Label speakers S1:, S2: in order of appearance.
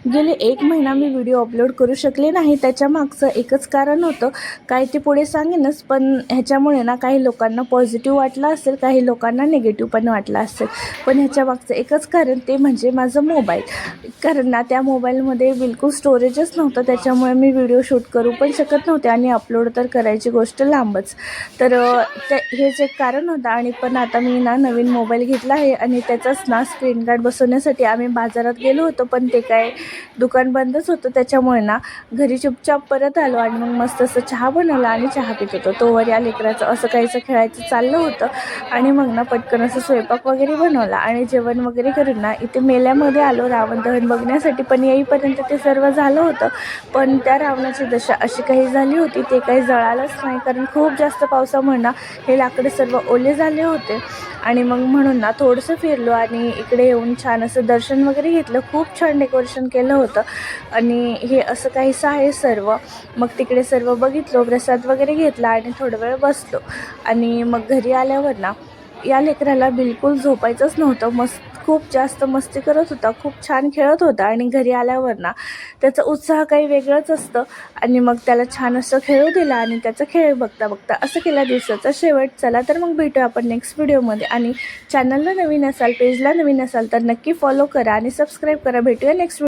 S1: गेले 1 महिना मी video upload करू शकले नाही. त्याच्यामागचं एकच कारण होतं. काय ते पुढे सांगेनच, पण ह्याच्यामुळे ना काही लोकांना पॉझिटिव्ह वाटलं असेल, काही लोकांना निगेटिव्ह पण वाटलं असेल. पण ह्याच्यामागचं एकच कारण ते म्हणजे माझं मोबाईल. कारण ना त्या मोबाईलमध्ये बिलकुल स्टोरेजच नव्हतं. त्याच्यामुळे मी व्हिडिओ शूट करू पण शकत नव्हते आणि अपलोड तर करायची गोष्ट लांबच. तर हेच एक कारण होतं. आणि पण आता मी ना नवीन मोबाईल घेतला आहे आणि त्याचाच ना स्क्रीन गार्ड बसवण्यासाठी आम्ही बाजारात गेलो होतो, पण ते काय दुकान बंदच होतं. त्याच्यामुळे ना घरी चुपचाप परत आलो आणि मग मस्त असं चहा बनवला आणि चहा पित होतो. तोवर या लेकराचं असं काहीचं खेळायचं चाललं होतं. आणि मग ना पटकन असं स्वयंपाक वगैरे बनवला आणि जेवण वगैरे करून ना इथे मेल्यामध्ये आलो रावण दहन बघण्यासाठी. पण येईपर्यंत ते सर्व झालं होतं. पण त्या रावणाची दशा अशी काही झाली होती, ते काही जळालंच नाही. कारण खूप जास्त पावसामुळे ना हे लाकडं सर्व ओले झाले होते. आणि मग म्हणून ना थोडंसं फिरलो आणि इकडे येऊन छान असं दर्शन वगैरे घेतलं. खूप छान डेकोरेशन केलं होतं आणि हे असं काहीसं आहे सर्व. मग तिकडे सर्व बघितलं, प्रसाद वगैरे घेतला आणि थोडा वेळ बसलो. आणि मग घरी आल्यावर ना या लेकराला बिलकुल झोपायचंच नव्हतं. खूप जास्त मस्ती करत होता, खूप छान खेळत होता. आणि घरी आल्यावर ना त्याचा उत्साह काही वेगळंच असतं. आणि मग त्याला छान असं खेळू दिलं आणि त्याचा खेळ बघता बघता असं केला दिवसाचा शेवट. चला तर मग भेटूया आपण नेक्स्ट व्हिडिओमध्ये. आणि चॅनलला नवीन असाल, पेजला नवीन असाल तर नक्की फॉलो करा आणि सबस्क्राईब करा. भेटूया नेक्स्ट